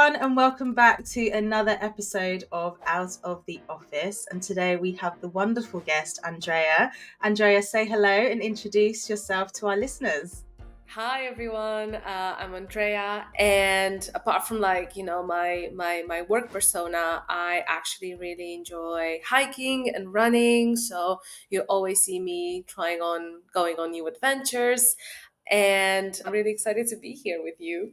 everyone, and welcome back to another episode of Out of the Office. And today we have the wonderful guest, Andreea. Andreea, say hello and introduce yourself to our listeners. Hi everyone, I'm Andrea, and apart from my work persona, I actually really enjoy hiking and running. So you always see me going on new adventures, and I'm really excited to be here with you.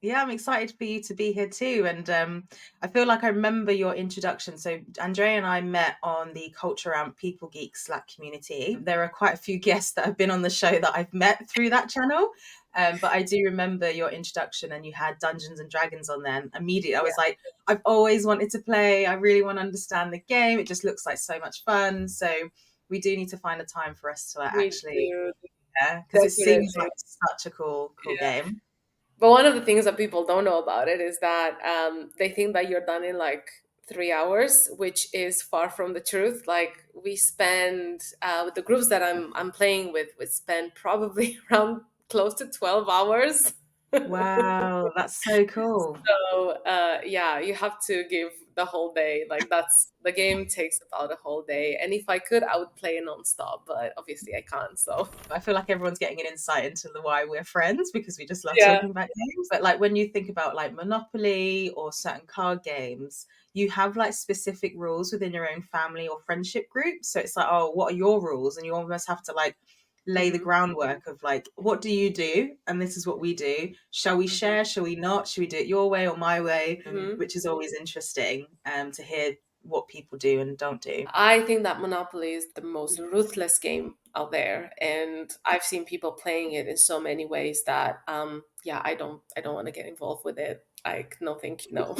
Yeah, I'm excited for you to be here too. And I feel like I remember your introduction. So, Andrea and I met on the Culture Around People Geek Slack community. There are quite a few guests that have been on the show that I've met through that channel. But I do remember your introduction, and you had Dungeons and Dragons on there. And immediately, I was like, I've always wanted to play. I really want to understand the game. It just looks like so much fun. So, we do need to find a time for us to We actually, do, yeah, because it seems definitely. like such a cool Yeah. game. But one of the things that people don't know about it is that they think that you're done in like 3 hours, which is far from the truth. Like we spend with the groups that I'm playing with, we spend probably around close to 12 hours. Wow, that's so cool. So yeah, you have to give the whole day. Like that's the game takes about a whole day. And if I could, I would play it nonstop, but obviously I can't. So I feel like everyone's getting an insight into the why we're friends because we just love yeah. talking about games. But like when you think about like Monopoly or certain card games, you have like specific rules within your own family or friendship group. So it's like, oh, what are your rules? And you almost have to like lay the Hmm. groundwork of like, what do you do? And this is what we do. Shall we Hmm. share? Shall we not? Should we do it your way or my way? Hmm. Which is always interesting to hear what people do and don't do. I think that Monopoly is the most ruthless game out there, and I've seen people playing it in so many ways that yeah, I don't want to get involved with it. Like no, thank you, no.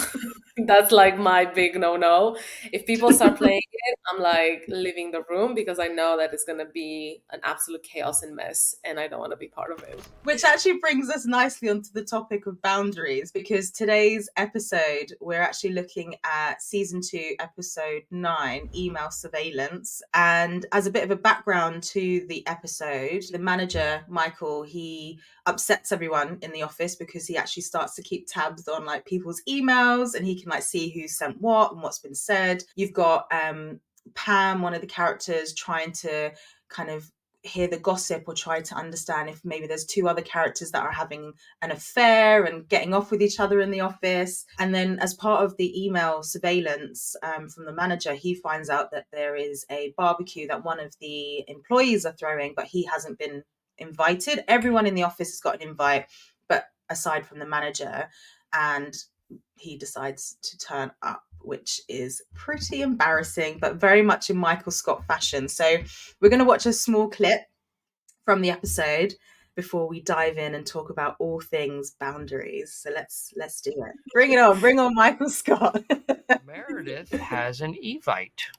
That's like my big no. If people start playing it, I'm like leaving the room because I know that it's gonna be an absolute chaos and mess, and I don't want to be part of it. Which actually brings us nicely onto the topic of boundaries, because today's episode, we're actually looking at season 2, episode 9, email surveillance. And as a bit of a background to the episode, the manager, Michael, he upsets everyone in the office because he actually starts to keep tabs on like people's emails, and he can like see who sent what and what's been said. You've got Pam, one of the characters, trying to kind of hear the gossip or try to understand if maybe there's two other characters that are having an affair and getting off with each other in the office. And then as part of the email surveillance from the manager, he finds out that there is a barbecue that one of the employees are throwing, but he hasn't been invited. Everyone in the office has got an invite, but aside from the manager. And he decides to turn up, which is pretty embarrassing, but very much in Michael Scott fashion. So we're going to watch a small clip from the episode before we dive in and talk about all things boundaries. So let's do it. Bring on Michael Scott. Meredith has an Evite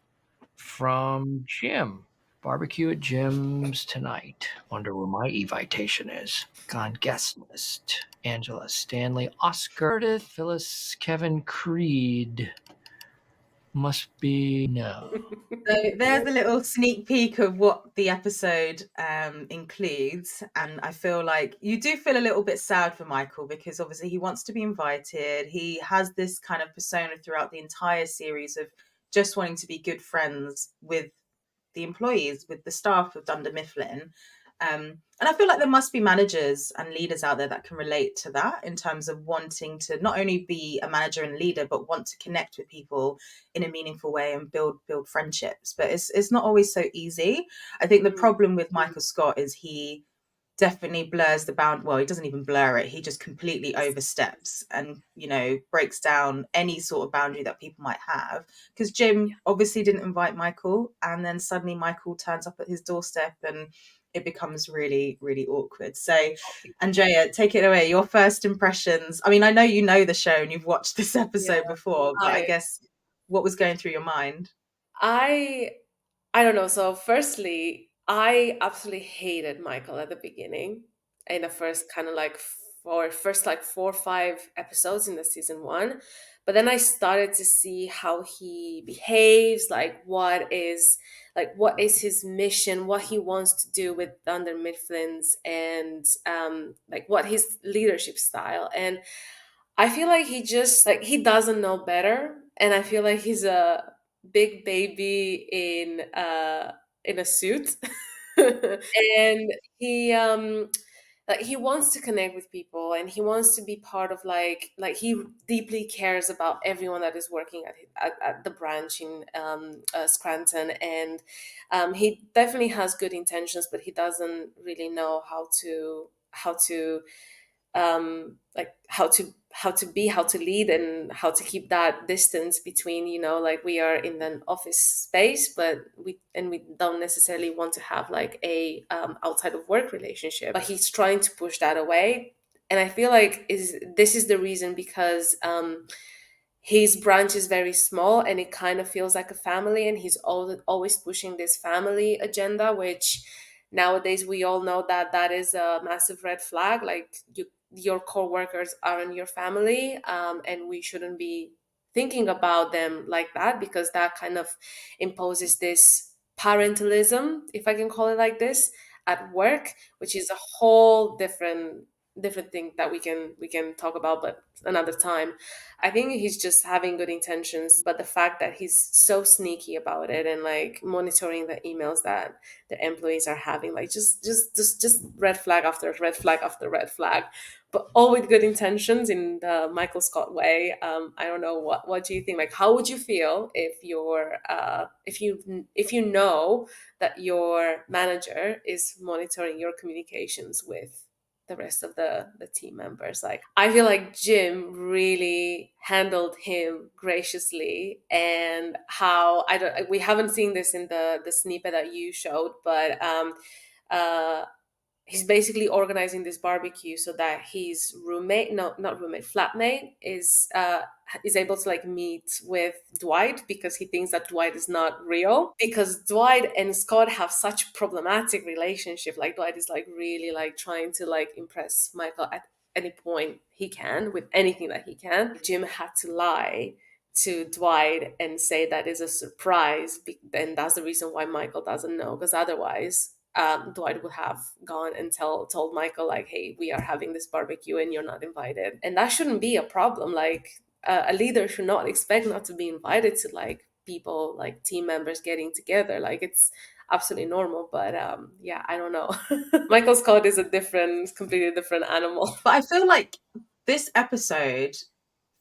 from Jim. Barbecue at Jim's tonight. Wonder where my evitation is. Gone guest list. Angela, Stanley, Oscar, Meredith, Phyllis, Kevin, Creed. Must be no. So there's a little sneak peek of what the episode includes, and I feel like you do feel a little bit sad for Michael because obviously he wants to be invited. He has this kind of persona throughout the entire series of just wanting to be good friends with the employees, with the staff of Dunder Mifflin. And I feel like there must be managers and leaders out there that can relate to that in terms of wanting to not only be a manager and leader, but want to connect with people in a meaningful way and build friendships. But it's not always so easy. I think the Mm. problem with Michael Scott is he definitely blurs the bound. Well, he doesn't even blur it. He just completely oversteps and, breaks down any sort of boundary that people might have. Because Jim obviously didn't invite Michael, and then suddenly Michael turns up at his doorstep and it becomes really, really awkward. So, Andrea, take it away. Your first impressions. I mean, I know you know the show and you've watched this Yeah. episode before, but I I guess what was going through your mind? I I don't know. So firstly, I absolutely hated Michael at the beginning in the first kind of like first like 4 or 5 episodes in the season one. But then I started to see how he behaves, what is his mission, what he wants to do with Thunder Mifflins, and like what his leadership style. And I feel like he just like he doesn't know better, and I feel like he's a big baby in a suit. And he wants to connect with people, and he wants to be part of like he deeply cares about everyone that is working at the branch in Scranton. And he definitely has good intentions, but he doesn't really know how to like how to lead, and how to keep that distance between, like we are in an office space, but we don't necessarily want to have like a outside of work relationship, but he's trying to push that away. And I feel like this is the reason, because his branch is very small, and it kind of feels like a family, and he's always pushing this family agenda, which nowadays we all know that that is a massive red flag. Like your co-workers aren't your family, and we shouldn't be thinking about them like that, because that kind of imposes this parentalism, if I can call it like this, at work, which is a whole different thing that we can talk about, but another time. I think he's just having good intentions, but the fact that he's so sneaky about it, and like monitoring the emails that the employees are having, like just red flag after red flag after red flag, but all with good intentions in the Michael Scott way. I don't know, what do you think? Like, how would you feel if if you know that your manager is monitoring your communications with the rest of the team members? Like, I feel like Jim really handled him graciously. And how, I don't, we haven't seen this in the snippet that you showed, but uh he's basically organizing this barbecue so that his roommate, no, not roommate, flatmate, is able to like meet with Dwight, because he thinks that Dwight is not real, because Dwight and Scott have such problematic relationship. Like Dwight is like really like trying to like impress Michael at any point he can, with anything that he can. Jim had to lie to Dwight and say that is a surprise, and that's the reason why Michael doesn't know, because otherwise Dwight would have gone and told Michael like, "Hey, we are having this barbecue and you're not invited," and that shouldn't be a problem. Like a leader should not expect not to be invited to like people, like team members getting together. Like it's absolutely normal. But yeah, I don't know. Michael Scott is a completely different animal. But I feel like this episode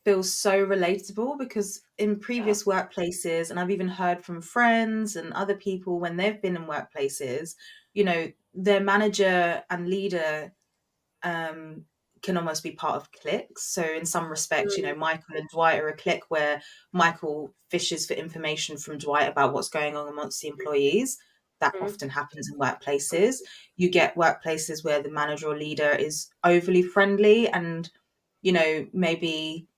feels so relatable because in Yeah. previous workplaces, and I've even heard from friends and other people when they've been in workplaces, their manager and leader um, can almost be part of cliques. So in some respects, Mm, Michael and Dwight are a clique where Michael fishes for information from Dwight about what's going on amongst the employees. That mm, often happens in workplaces. You get workplaces where the manager or leader is overly friendly and, maybe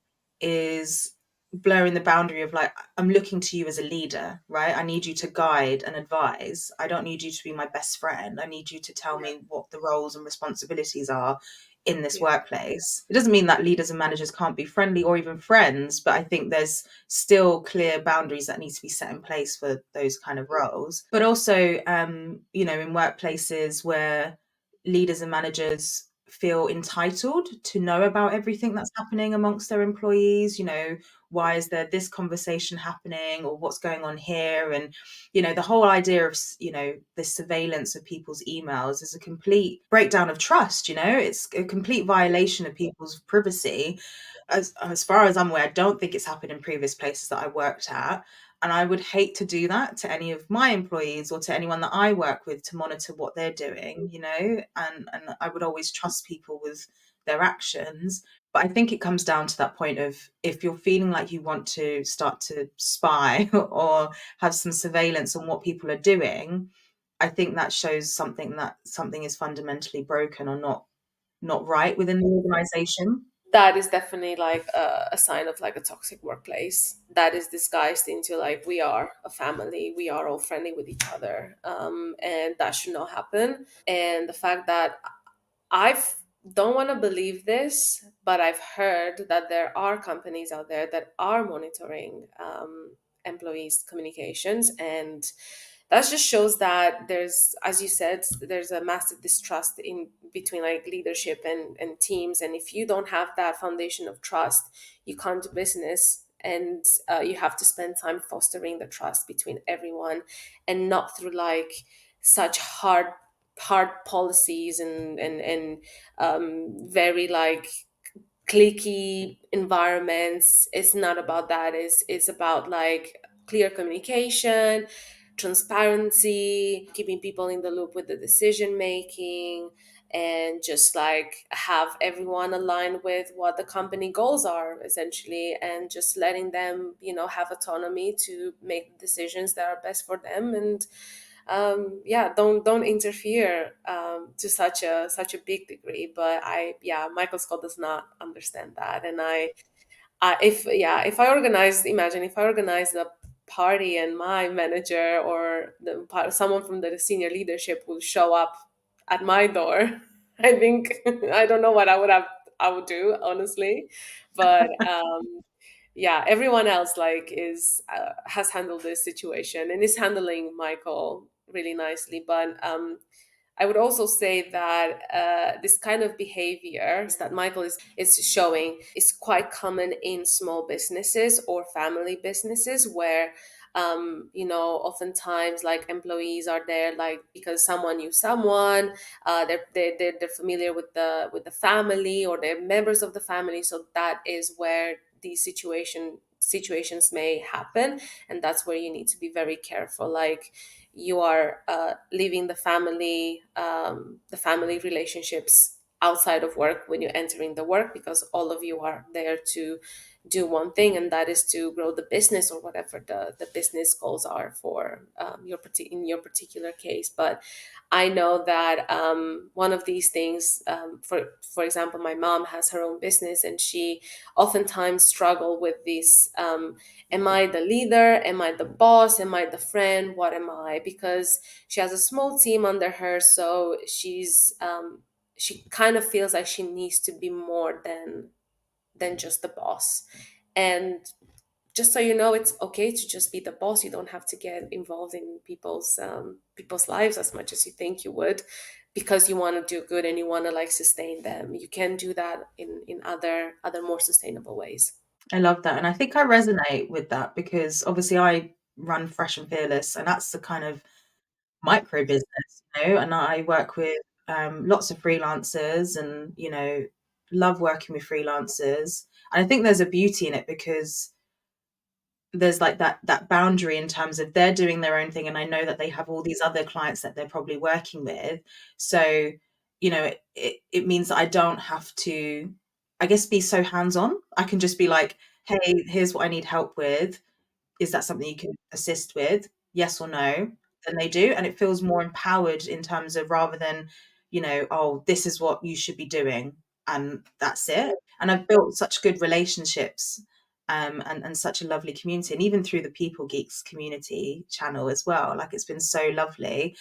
is blurring the boundary of like, I'm looking to you as a leader, right? I need you to guide and advise. I don't need you to be my best friend. I need you to tell yeah, me what the roles and responsibilities are in this yeah, workplace. It doesn't mean that leaders and managers can't be friendly or even friends, but I think there's still clear boundaries that need to be set in place for those kind of roles. But also, in workplaces where leaders and managers feel entitled to know about everything that's happening amongst their employees. Why is there this conversation happening, or what's going on here? And the whole idea of the surveillance of people's emails is a complete breakdown of trust. It's a complete violation of people's privacy. As far as I'm aware, I don't think it's happened in previous places that I worked at. And I would hate to do that to any of my employees or to anyone that I work with, to monitor what they're doing, and I would always trust people with their actions. But I think it comes down to that point of, if you're feeling like you want to start to spy or have some surveillance on what people are doing, I think that shows something is fundamentally broken or not right within the organization. that is definitely like a sign of like a toxic workplace that is disguised into like we are a family, we are all friendly with each other, and that should not happen. And the fact that I've don't want to believe this, but I've heard that there are companies out there that are monitoring employees' communications, and that just shows that there's, as you said, there's a massive distrust in between like leadership and teams. And if you don't have that foundation of trust, you can't do business. And you have to spend time fostering the trust between everyone, and not through like such hard policies and very like clicky environments. It's not about that. It's about like clear communication, transparency, keeping people in the loop with the decision making, and just like have everyone aligned with what the company goals are essentially, and just letting them, have autonomy to make decisions that are best for them. And yeah, don't interfere to such a big degree. But Michael Scott does not understand that. And if I organized, imagine if I organized a party and my manager or someone from the senior leadership will show up at my door. I think I don't know what I would do, honestly. But yeah, everyone else like is has handled this situation and is handling Michael really nicely. But I would also say that this kind of behavior that Michael is showing is quite common in small businesses or family businesses, where oftentimes like employees are there like because someone knew someone, they're familiar with the family, or they're members of the family. So that is where these situations may happen, and that's where you need to be very careful. Like you are leaving the family relationships outside of work when you're entering the work, because all of you are there to do one thing, and that is to grow the business or whatever the business goals are for in your particular case. But I know that one of these things, for example, my mom has her own business, and she oftentimes struggle with this. Am I the leader? Am I the boss? Am I the friend? What am I? Because she has a small team under her, so she kind of feels like she needs to be more than just the boss. And just so you know, it's okay to just be the boss. You don't have to get involved in people's lives as much as you think you would, because you want to do good and you want to like sustain them. You can do that in other more sustainable ways. I love that. And I think I resonate with that because obviously I run Fresh and Fearless, and that's the kind of micro business, and I work with lots of freelancers and, love working with freelancers. And I think there's a beauty in it because there's like that boundary in terms of they're doing their own thing, and I know that they have all these other clients that they're probably working with. So, it means that I don't have to, I guess, be so hands-on. I can just be like, hey, here's what I need help with. Is that something you can assist with? Yes or no? Then they do. And it feels more empowered in terms of, rather than, oh, this is what you should be doing. And that's it. And I've built such good relationships, and such a lovely community. And even through the People Geeks community channel as well. Like, it's been so lovely.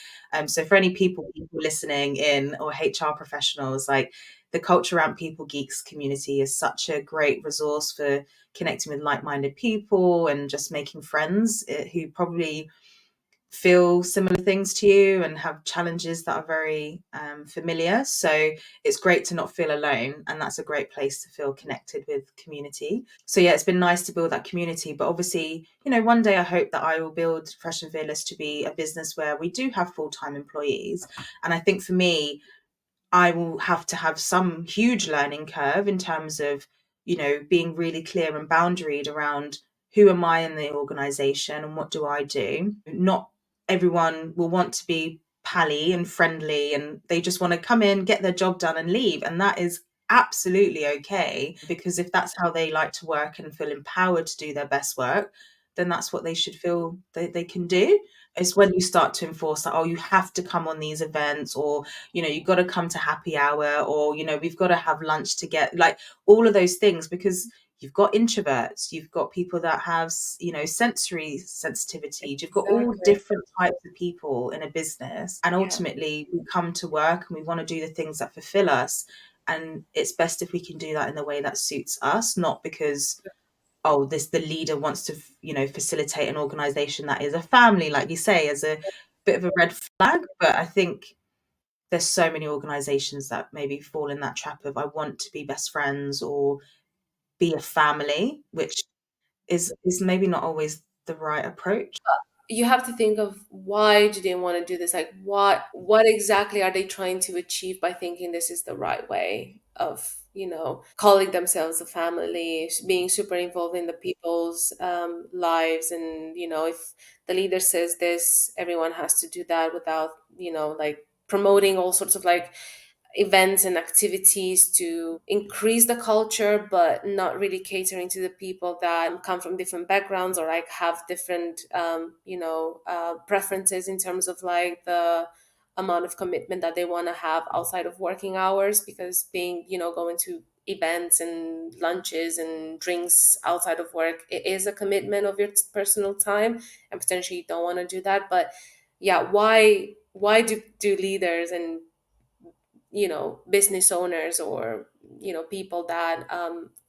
So for any people listening in, or HR professionals, like, the Culture Around People Geeks community is such a great resource for connecting with like-minded people and just making friends who probably feel similar things to you and have challenges that are very familiar. So it's great to not feel alone, and that's a great place to feel connected with community. So yeah, it's been nice to build that community. But obviously, one day I hope that I will build Fresh and Fearless to be a business where we do have full-time employees. And I think for me, I will have to have some huge learning curve in terms of, being really clear and boundaried around who am I in the organization and what do I do. Not everyone will want to be pally and friendly, and they just want to come in, get their job done and leave. And that is absolutely okay, because if that's how they like to work and feel empowered to do their best work, then that's what they should feel they can do. It's when you start to enforce that, oh, you have to come on these events, or you've got to come to happy hour, or we've got to have lunch to get, like, all of those things, because you've got introverts, you've got people that have sensory sensitivity, you've got all Exactly. different types of people in a business, and Yeah. ultimately we come to work and we want to do the things that fulfill us, and it's best if we can do that in the way that suits us, not because oh, the leader wants to, facilitate an organization that is a family, like you say, as a bit of a red flag. But I think there's so many organizations that maybe fall in that trap of, I want to be best friends or be a family, which is maybe not always the right approach. You have to think of, why do they want to do this? Like, what exactly are they trying to achieve by thinking this is the right way of, calling themselves a family, being super involved in the people's lives, and if the leader says this, everyone has to do that, without like promoting all sorts of like events and activities to increase the culture, but not really catering to the people that come from different backgrounds, or like have different preferences in terms of like the amount of commitment that they want to have outside of working hours. Because being, going to events and lunches and drinks outside of work, it is a commitment of your personal time, and potentially you don't want to do that. But yeah, why do leaders and business owners, or people that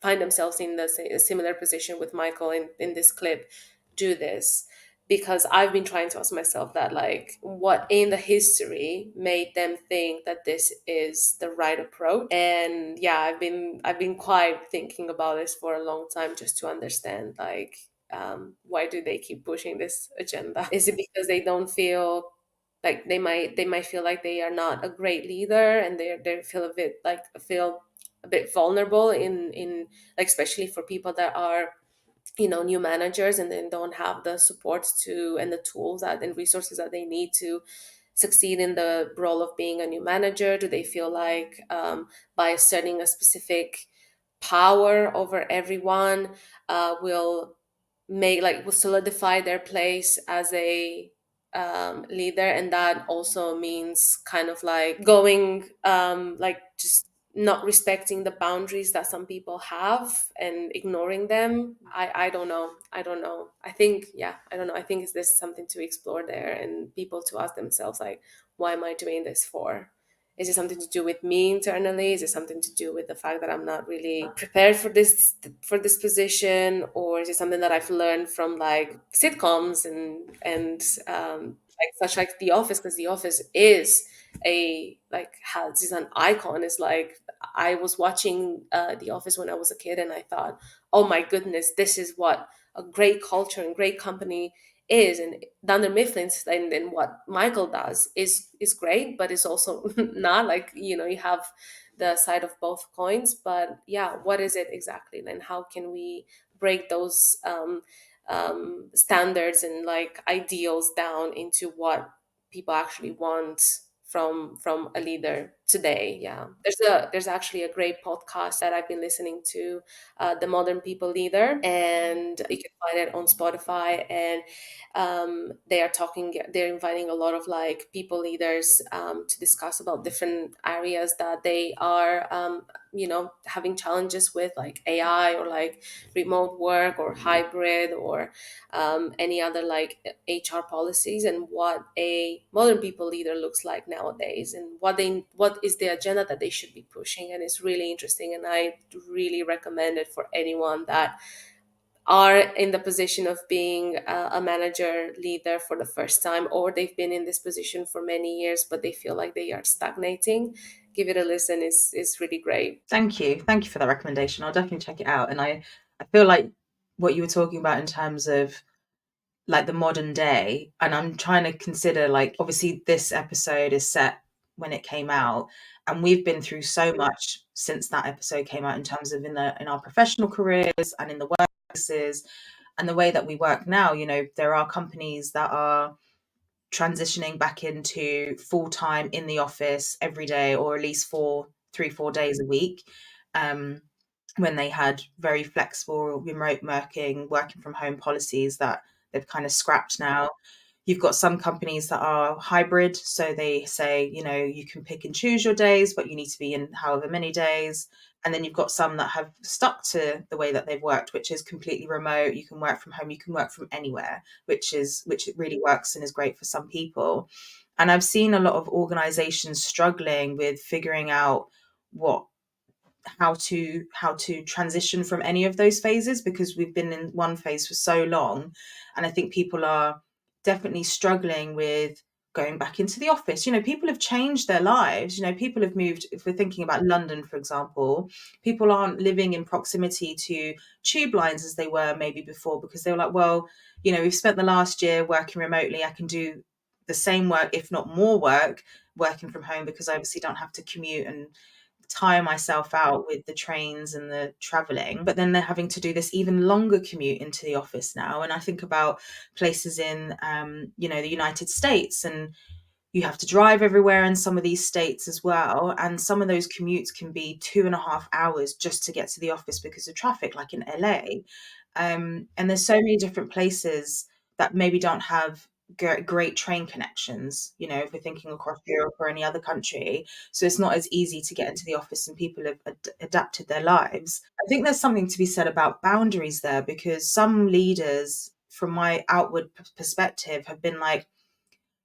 find themselves in a similar position with Michael in this clip, do this? Because I've been trying to ask myself that, like, what in the history made them think that this is the right approach? And yeah, I've been quite thinking about this for a long time, just to understand, like, why do they keep pushing this agenda? Is it because they don't feel like, they might feel like they are not a great leader, and they feel a bit vulnerable in like, especially for people that are new managers, and then don't have the support to, and the tools that and resources that they need to succeed in the role of being a new manager? Do they feel like, by asserting a specific power over everyone, will solidify their place as a leader? And that also means kind of like going, like, just not respecting the boundaries that some people have, and ignoring them. I don't know. I think, yeah, I don't know. I think is this something to explore there, and people to ask themselves, like, why am I doing this for? Is it something to do with me internally? Is it something to do with the fact that I'm not really prepared for this position? Or is it something that I've learned from like sitcoms and like such like The Office? Because The Office is has is an icon. It's like, I was watching The Office when I was a kid, and I thought, oh my goodness, this is what a great culture and great company is. And Dunder Mifflin's, and what Michael does is great, but it's also not, like, you have the side of both coins. But yeah, what is it exactly, and how can we break those standards and like ideals down into what people actually want from a leader today? Yeah, there's actually a great podcast that I've been listening to, The Modern People Leader, and you can find it on Spotify. And they're inviting a lot of like people leaders to discuss about different areas that they are having challenges with, like AI, or like remote work, or hybrid, or any other like HR policies, and what a modern people leader looks like nowadays, and what is the agenda that they should be pushing. And it's really interesting, and I really recommend it for anyone that are in the position of being a manager leader for the first time, or they've been in this position for many years but they feel like they are stagnating. Give it a listen. It's really great. Thank you for that recommendation. I'll definitely check it out. And I feel like what you were talking about in terms of like the modern day, and I'm trying to consider, like, obviously this episode is set when it came out, and we've been through so much since that episode came out, in terms of in our professional careers and in the workplaces and the way that we work now. There are companies that are transitioning back into full-time in the office every day, or at least 4 days a week, when they had very flexible remote working from home policies that they've kind of scrapped now. You've got some companies that are hybrid, so they say, you can pick and choose your days, but you need to be in however many days. And then you've got some that have stuck to the way that they've worked, which is completely remote. You can work from home, you can work from anywhere, which it really works and is great for some people. And I've seen a lot of organizations struggling with figuring out what how to transition from any of those phases, because we've been in one phase for so long. And I think people are definitely struggling with going back into the office. People have changed their lives. People have moved. If we're thinking about London, for example, people aren't living in proximity to tube lines as they were maybe before, because they were like, well, we've spent the last year working remotely. I can do the same work, if not more work, working from home, because I obviously don't have to commute and tire myself out with the trains and the traveling. But then they're having to do this even longer commute into the office now. And I think about places in the United States, and you have to drive everywhere in some of these states as well. And some of those commutes can be 2.5 hours just to get to the office because of traffic, like in LA. And there's so many different places that maybe don't have great train connections, if we're thinking across Europe or any other country. So it's not as easy to get into the office, and people have adapted their lives. I think there's something to be said about boundaries there, because some leaders, from my outward perspective, have been like,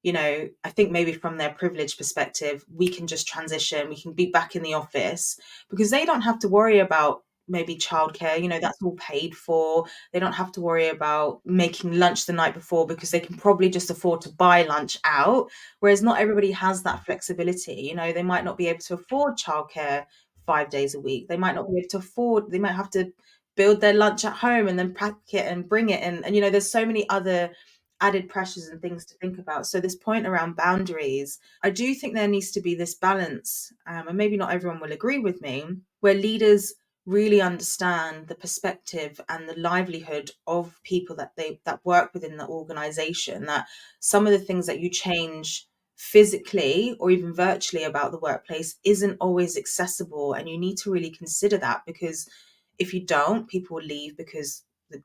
I think maybe from their privileged perspective, we can just transition, we can be back in the office, because they don't have to worry about maybe childcare, that's all paid for. They don't have to worry about making lunch the night before, because they can probably just afford to buy lunch out. Whereas not everybody has that flexibility. They might not be able to afford childcare 5 days a week. They might not be able to afford, they might have to build their lunch at home and then pack it and bring it in. And, there's so many other added pressures and things to think about. So this point around boundaries, I do think there needs to be this balance, and maybe not everyone will agree with me, where leaders really understand the perspective and the livelihood of people that work within the organization, that some of the things that you change physically or even virtually about the workplace isn't always accessible, and you need to really consider that, because if you don't, people will leave because the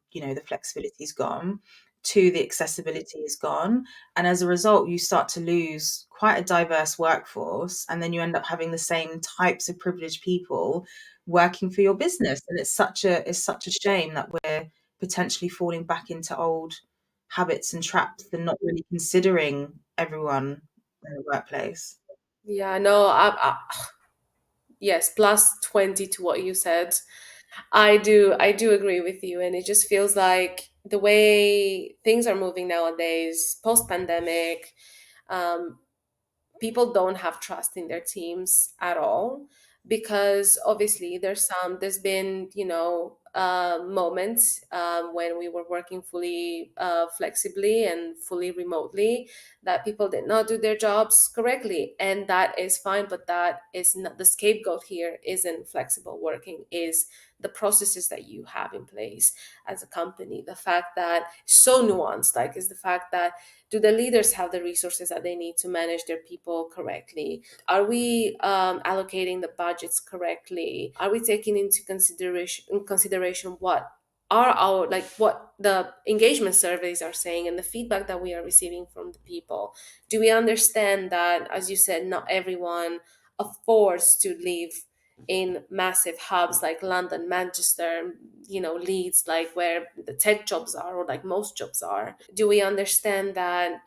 flexibility is gone, to the accessibility is gone. And as a result, you start to lose quite a diverse workforce. And then you end up having the same types of privileged people working for your business. And it's such a shame that we're potentially falling back into old habits and traps and not really considering everyone in the workplace. Yeah, no, yes, plus 20 to what you said. I do agree with you, and it just feels like the way things are moving nowadays, post pandemic, um, people don't have trust in their teams at all, because obviously there's been moments when we were working fully flexibly and fully remotely, that people did not do their jobs correctly, and that is fine. But that is not the scapegoat. Here isn't flexible working, is the processes that you have in place as a company. The fact that so nuanced, like, is the fact that, do the leaders have the resources that they need to manage their people correctly? Are we allocating the budgets correctly? Are we taking into consideration what are our, like, what the engagement surveys are saying and the feedback that we are receiving from the people? Do we understand that, as you said, not everyone affords to live in massive hubs like London, Manchester, Leeds, like where the tech jobs are, or like most jobs are? Do we understand that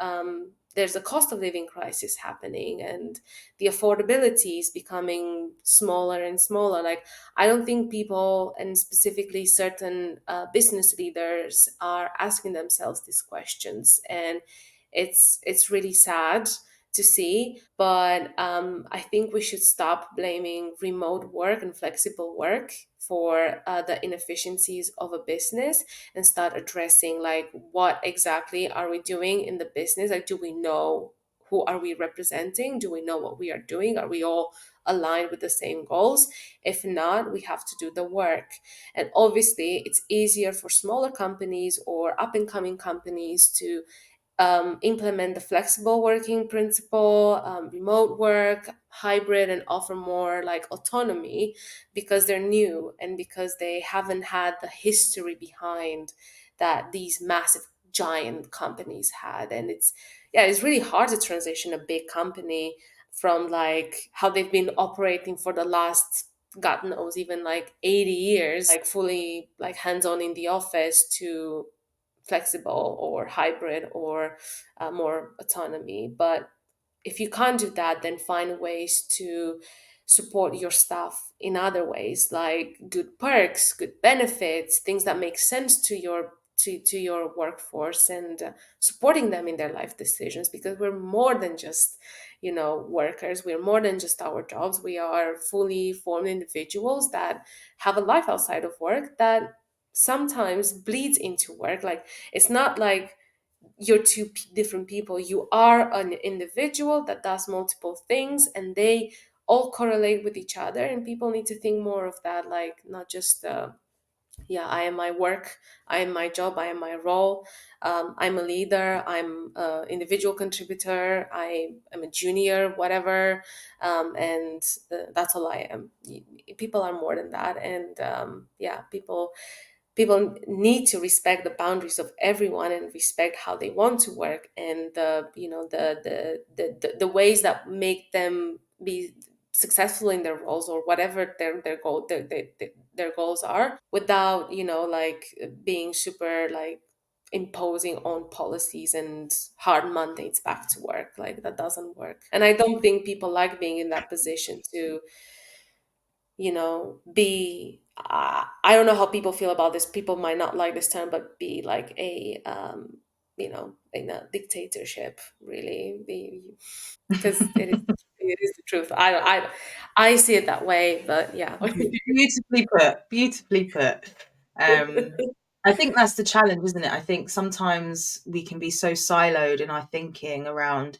there's a cost of living crisis happening, and the affordability is becoming smaller and smaller? Like, I don't think people, and specifically certain business leaders, are asking themselves these questions, and it's really sad to see. But I think we should stop blaming remote work and flexible work for the inefficiencies of a business, and start addressing, like, what exactly are we doing in the business? Like, do we know who are we representing? Do we know what we are doing? Are we all aligned with the same goals? If not, we have to do the work. And obviously it's easier for smaller companies or up and coming companies to implement the flexible working principle, remote work, hybrid, and offer more like autonomy, because they're new and because they haven't had the history behind that these massive giant companies had. And it's really hard to transition a big company from like how they've been operating for the last, God knows, even like 80 years, like fully like hands-on in the office, to flexible or hybrid or more autonomy. But if you can't do that, then find ways to support your staff in other ways, like good perks, good benefits, things that make sense to your workforce, and supporting them in their life decisions, because we're more than just workers. We're more than just our jobs. We are fully formed individuals that have a life outside of work that sometimes bleeds into work. Like, it's not like you're different people. You are an individual that does multiple things, and they all correlate with each other, and people need to think more of that, like, not just yeah, I am my work, I am my job, I am my role. I'm a leader, I'm an individual contributor, I am a junior, whatever. And that's all I am. People are more than that. And yeah, people need to respect the boundaries of everyone and respect how they want to work, and the ways that make them be successful in their roles, or whatever their goals are, without like being super like imposing on policies and hard mandates back to work. Like, that doesn't work, and I don't think people like being in that position to be I don't know how people feel about this. People might not like this term, but be like a in a dictatorship, really, because it is the truth. I see it that way, but yeah. Beautifully put. Beautifully put. I think that's the challenge, isn't it? I think sometimes we can be so siloed in our thinking around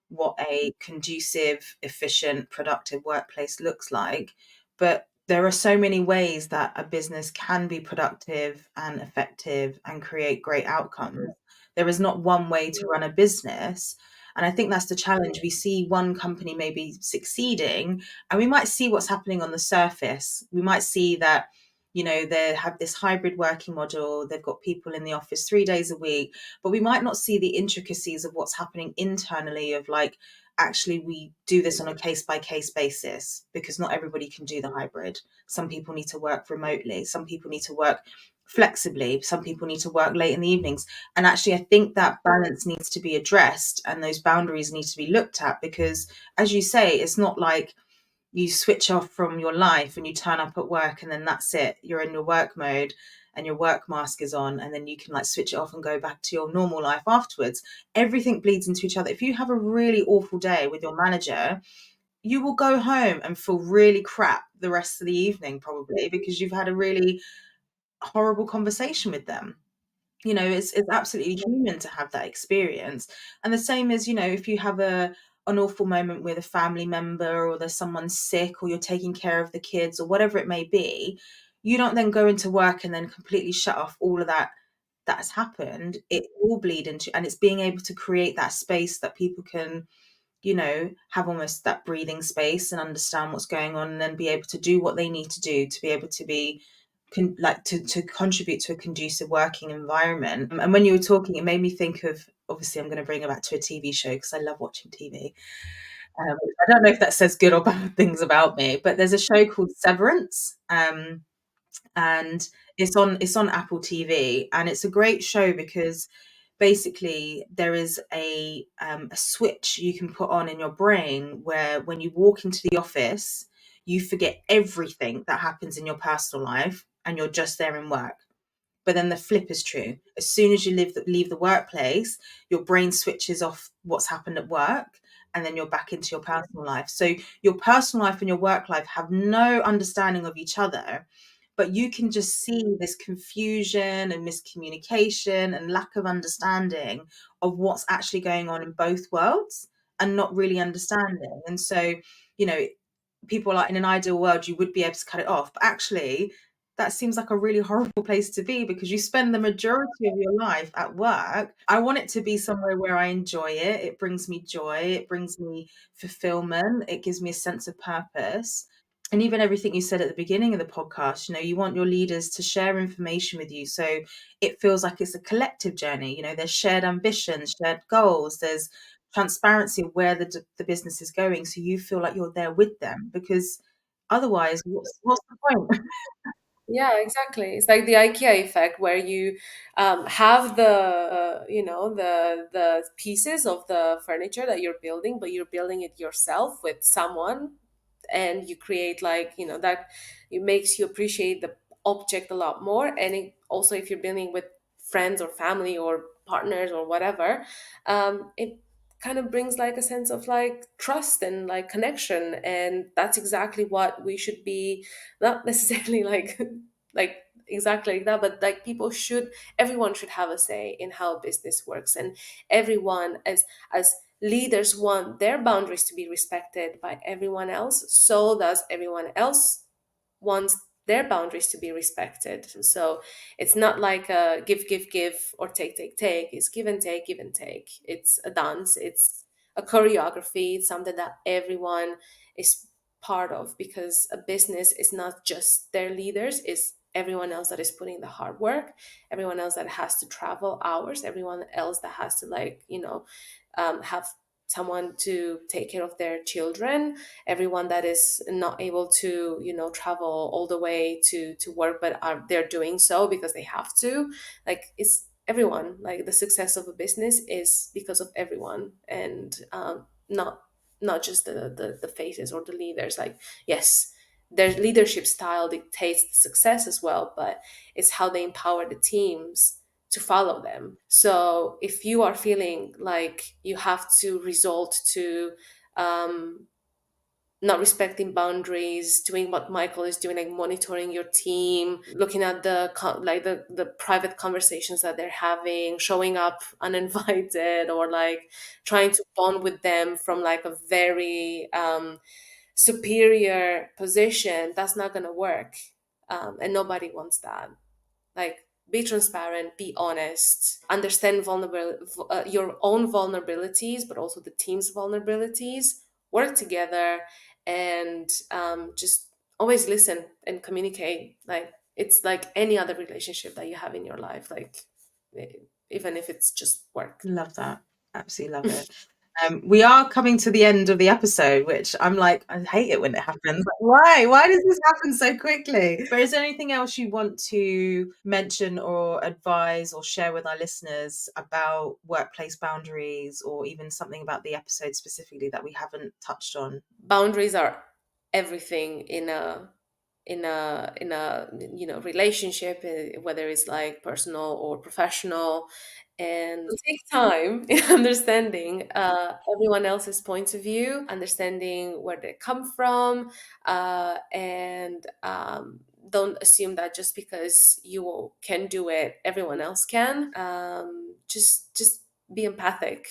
what a conducive, efficient, productive workplace looks like. But there are so many ways that a business can be productive and effective and create great outcomes. There is not one way to run a business. And I think that's the challenge. We see one company maybe succeeding, and we might see what's happening on the surface. We might see that, they have this hybrid working model. They've got people in the office 3 days a week, but we might not see the intricacies of what's happening internally, of like, actually we do this on a case by case basis, because not everybody can do the hybrid. Some people need to work remotely, some people need to work flexibly, some people need to work late in the evenings. And actually, I think that balance needs to be addressed, and those boundaries need to be looked at, because, as you say, it's not like you switch off from your life and you turn up at work and then that's it. You're in your work mode and your work mask is on, and then you can like switch it off and go back to your normal life afterwards. Everything bleeds into each other. If you have a really awful day with your manager, you will go home and feel really crap the rest of the evening, probably, because you've had a really horrible conversation with them. It's absolutely human to have that experience. And the same as, if you have an awful moment with a family member, or there's someone sick, or you're taking care of the kids, or whatever it may be, you don't then go into work and then completely shut off all of that has happened. It will bleed into, and it's being able to create that space that people can, have almost that breathing space and understand what's going on, and then be able to do what they need to do to be able to be to contribute to a conducive working environment. And when you were talking, it made me think of, obviously I'm going to bring it back to a TV show because I love watching TV. I don't know if that says good or bad things about me, but there's a show called Severance, and it's on Apple TV, and it's a great show because basically there is a switch you can put on in your brain where when you walk into the office, you forget everything that happens in your personal life and you're just there in work. But then the flip is true. As soon as you leave the workplace, your brain switches off what's happened at work, and then you're back into your personal life. So your personal life and your work life have no understanding of each other, but you can just see this confusion and miscommunication and lack of understanding of what's actually going on in both worlds, and not really understanding. And so, you know, people are like, in an ideal world, you would be able to cut it off. But actually, that seems like a really horrible place to be, because you spend the majority of your life at work. I want it to be somewhere where I enjoy it. It brings me joy. It brings me fulfillment. It gives me a sense of purpose. And even everything you said at the beginning of the podcast, you want your leaders to share information with you. So it feels like it's a collective journey. There's shared ambitions, shared goals, there's transparency of where the business is going. So you feel like you're there with them, because otherwise, what's the point? Yeah, exactly. It's like the IKEA effect, where you have the the pieces of the furniture that you're building, but you're building it yourself with someone and you create like, that it makes you appreciate the object a lot more. And it, also if you're dealing with friends or family or partners or whatever, it kind of brings like a sense of like trust and like connection. And that's exactly what we should be, not necessarily like like exactly like that, but like everyone should have a say in how business works. And everyone, as leaders, want their boundaries to be respected by everyone else, so does everyone else wants their boundaries to be respected. So it's not like a give or take. It's give and take, give and take. It's a dance, it's a choreography, it's something that everyone is part of, because a business is not just their leaders, it's everyone else that is putting the hard work, everyone else that has to travel hours, everyone else that has to like, have someone to take care of their children, everyone that is not able to, travel all the way to work, but they're doing so because they have to. Like, it's everyone. Like, the success of a business is because of everyone, and not just the faces or the leaders. Like, yes, their leadership style dictates the success as well, but it's how they empower the teams to follow them. So if you are feeling like you have to resort to um, not respecting boundaries, doing what Michael is doing, like monitoring your team, looking at the private conversations that they're having, showing up uninvited, or like trying to bond with them from like a very superior position, that's not going to work. And nobody wants that. Like, be transparent, be honest, understand your own vulnerabilities, but also the team's vulnerabilities. Work together, and just always listen and communicate. Like, it's like any other relationship that you have in your life. Like, eh, even if it's just work. Love that. Absolutely love it. We are coming to the end of the episode, which I'm like, I hate it when it happens. Like, why? Why does this happen so quickly? But is there anything else you want to mention or advise or share with our listeners about workplace boundaries, or even something about the episode specifically that we haven't touched on? Boundaries are everything in a relationship, whether it's like personal or professional, and take time in understanding everyone else's point of view, understanding where they come from, and don't assume that just because you can do it, everyone else can. Just be empathic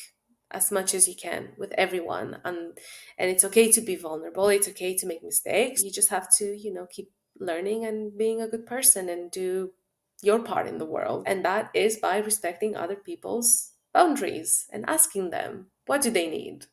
as much as you can with everyone, and it's okay to be vulnerable, it's okay to make mistakes. You just have to, keep learning and being a good person and do your part in the world. And that is by respecting other people's boundaries and asking them what do they need,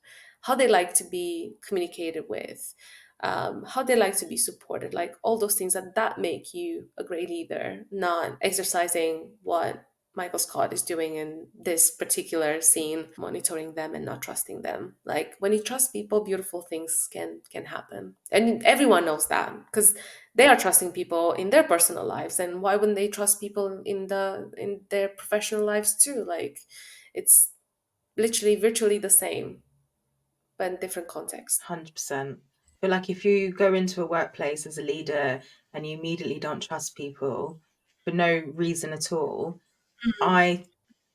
how they like to be communicated with, how they like to be supported, like all those things that make you a great leader, not exercising what Michael Scott is doing in this particular scene, monitoring them and not trusting them. Like, when you trust people, beautiful things can happen. And everyone knows that, because they are trusting people in their personal lives. And why wouldn't they trust people in their professional lives too? Like, it's literally virtually the same, but in different contexts. 100%. But like, if you go into a workplace as a leader and you immediately don't trust people for no reason at all, I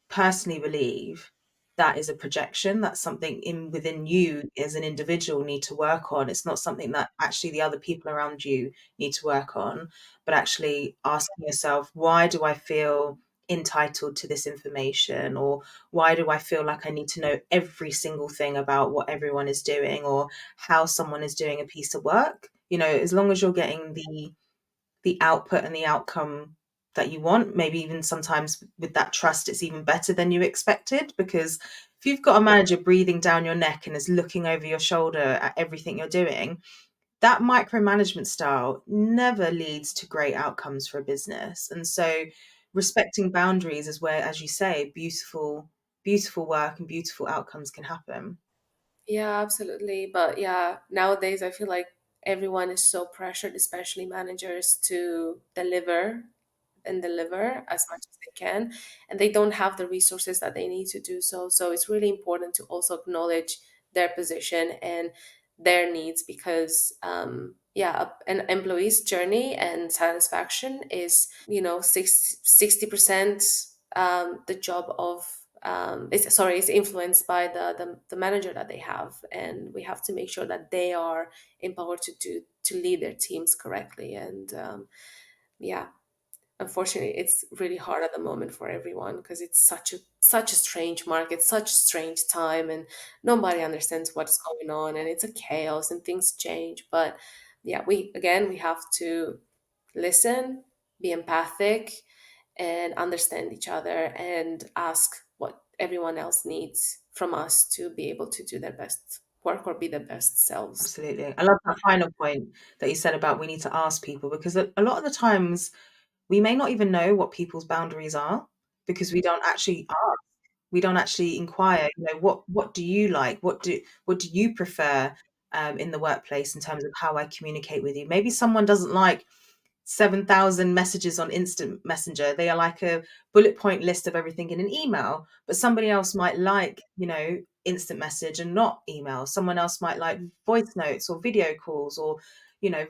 personally believe that is a projection. That's something within you as an individual need to work on. It's not something that actually the other people around you need to work on, but actually asking yourself, why do I feel entitled to this information? Or why do I feel like I need to know every single thing about what everyone is doing or how someone is doing a piece of work? As long as you're getting the output and the outcome that you want, maybe even sometimes with that trust, it's even better than you expected. Because if you've got a manager breathing down your neck and is looking over your shoulder at everything you're doing, that micromanagement style never leads to great outcomes for a business. And so respecting boundaries is where, as you say, beautiful work and beautiful outcomes can happen. Yeah, absolutely. But yeah, nowadays I feel like everyone is so pressured, especially managers, to deliver and deliver as much as they can, and they don't have the resources that they need to do so. So it's really important to also acknowledge their position and their needs, because an employee's journey and satisfaction is 60% the job of is influenced by the manager that they have, and we have to make sure that they are empowered to lead their teams correctly. And unfortunately, it's really hard at the moment for everyone, because it's such a strange market, such a strange time, and nobody understands what's going on, and it's a chaos and things change. But we have to listen, be empathic, and understand each other, and ask what everyone else needs from us to be able to do their best work or be their best selves. Absolutely. I love that final point that you said about we need to ask people, because a lot of the times we may not even know what people's boundaries are, because we don't actually ask. We don't actually inquire, what do you like? What do you prefer in the workplace in terms of how I communicate with you? Maybe someone doesn't like 7,000 messages on instant messenger. They are like a bullet point list of everything in an email, but somebody else might like, instant message and not email. Someone else might like voice notes or video calls, or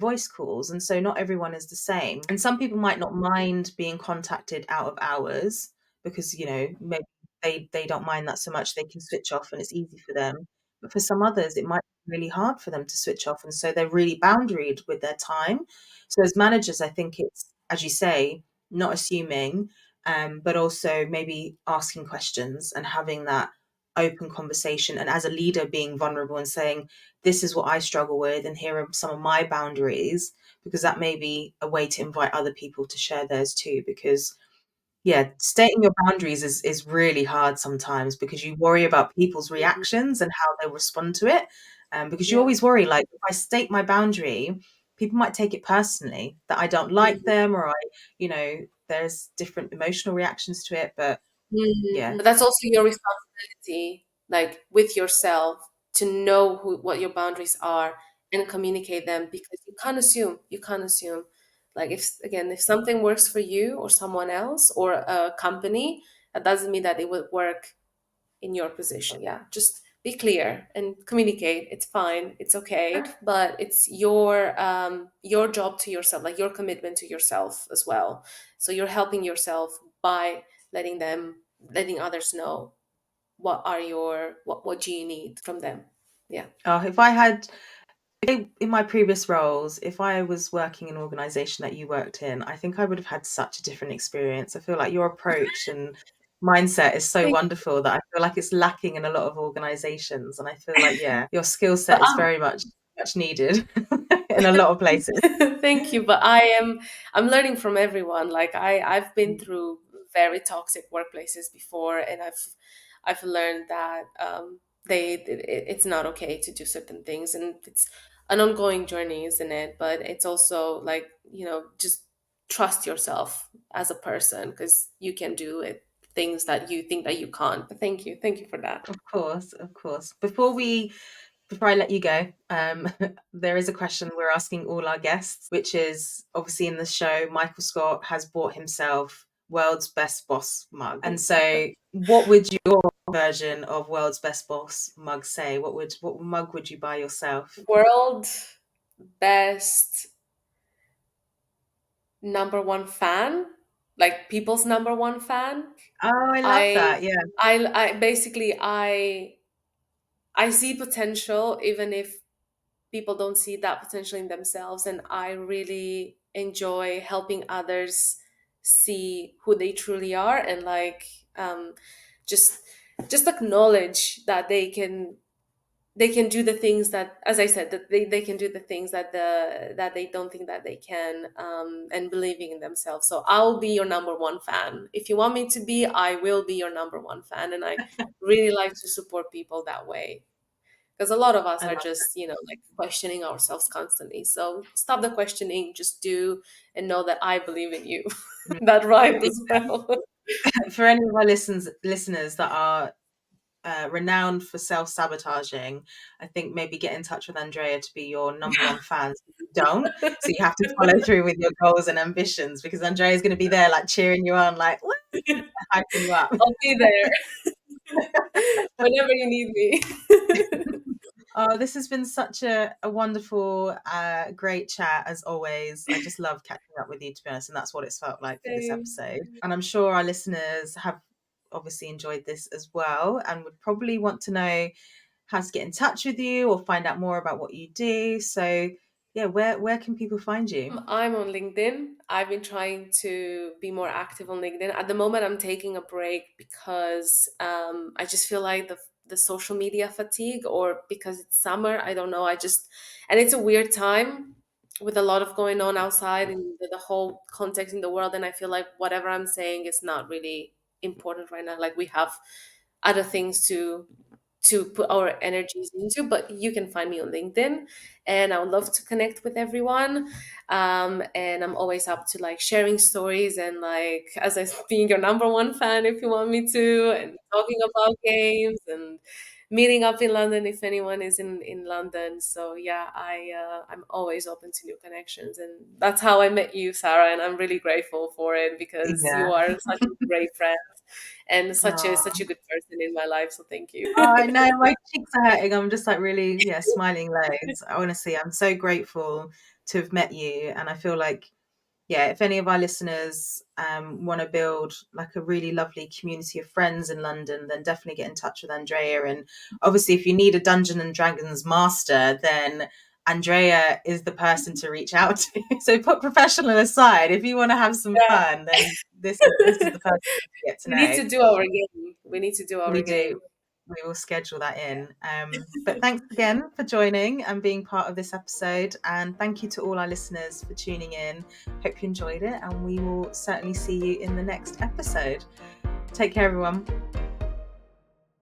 voice calls. And so not everyone is the same. And some people might not mind being contacted out of hours, because maybe they don't mind that so much. They can switch off and it's easy for them. But for some others, it might be really hard for them to switch off, and so they're really boundaried with their time. So as managers, I think it's, as you say, not assuming, but also maybe asking questions and having that open conversation. And as a leader, being vulnerable and saying, this is what I struggle with, and here are some of my boundaries, because that may be a way to invite other people to share theirs too. Because stating your boundaries is really hard sometimes, because you worry about people's reactions and how they'll respond to it. Because you always worry, like, if I state my boundary, people might take it personally that I don't like them, or there's different emotional reactions to it. But But that's also your responsibility, like with yourself, to know what your boundaries are and communicate them, because you can't assume. You can't assume. Like, if something works for you or someone else or a company, that doesn't mean that it will work in your position. Yeah, just be clear and communicate. It's fine. It's okay. But it's your job to yourself, like your commitment to yourself as well. So you're helping yourself by letting others know what do you need from them. Yeah. if I had in my previous roles, if I was working in an organization that you worked in, I think I would have had such a different experience. I feel like your approach and mindset is so wonderful that I feel like it's lacking in a lot of organizations. And I feel like, your skill set But is very much needed in a lot of places. thank you. But I'm learning from everyone. Like, I've been through very toxic workplaces before, and I've learned that it's not okay to do certain things, and it's an ongoing journey, isn't it? But it's also like, just trust yourself as a person, because you can do it, things that you think that you can't. But thank you for that. Of course, of course. Before I let you go, there is a question we're asking all our guests, which is, obviously in the show, Michael Scott has bought himself World's Best Boss mug. And so what would your version of World's Best Boss mug say? What mug would you buy yourself? World best number one fan, like people's number one fan. Oh, I love I that. Yeah. I basically I see potential even if people don't see that potential in themselves, and I really enjoy helping others see who they truly are, and like just acknowledge that they can do the things that, as I said, that they can do the things that they don't think that they can, and believing in themselves. So I'll be your number one fan. If you want me to be, I will be your number one fan. And I really like to support people that way, because a lot of us I are love just, like questioning ourselves constantly. So stop the questioning, just do, and know that I believe in you. that. That rhymed as well. For any of our listeners that are renowned for self-sabotaging, I think maybe get in touch with Andreea to be your number one fan. So you don't, so you have to follow through with your goals and ambitions, because Andrea is going to be there, like cheering you on, like hyping you up. I'll be there whenever you need me. Oh, this has been such a wonderful, great chat as always. I just love catching up with you, to be honest, and that's what it's felt like for this Same. episode. And I'm sure our listeners have obviously enjoyed this as well, and would probably want to know how to get in touch with you or find out more about what you do. So, yeah, where can people find you? I'm on LinkedIn. I've been trying to be more active on LinkedIn. At the moment, I'm taking a break because I just feel like the social media fatigue, or because it's summer. I don't know. And it's a weird time with a lot of going on outside and the whole context in the world. And I feel like whatever I'm saying is not really important right now. Like we have other things to put our energies into. But you can find me on LinkedIn, and I would love to connect with everyone. And I'm always up to like sharing stories and like as I being your number one fan if you want me to, and talking about games and meeting up in London if anyone is in London. So yeah, I'm always open to new connections, and that's how I met you, Sarah, and I'm really grateful for it because you Yeah. are such a great friend and such Oh. a good person in my life. So thank you. Oh, I know my cheeks are hurting. I'm just like really, yeah, smiling loads. Honestly, I'm so grateful to have met you, and I feel like, yeah, if any of our listeners want to build like a really lovely community of friends in London, then definitely get in touch with Andrea. And obviously, if you need a Dungeon and Dragons master, then Andrea is the person to reach out to. So put professional aside. If you want to have some Yeah. fun, then this is the person to get to We need know. to do our game. We need to do We our do. game. We will schedule that in. But thanks again for joining and being part of this episode. And thank you to all our listeners for tuning in. Hope you enjoyed it. And we will certainly see you in the next episode. Take care, everyone.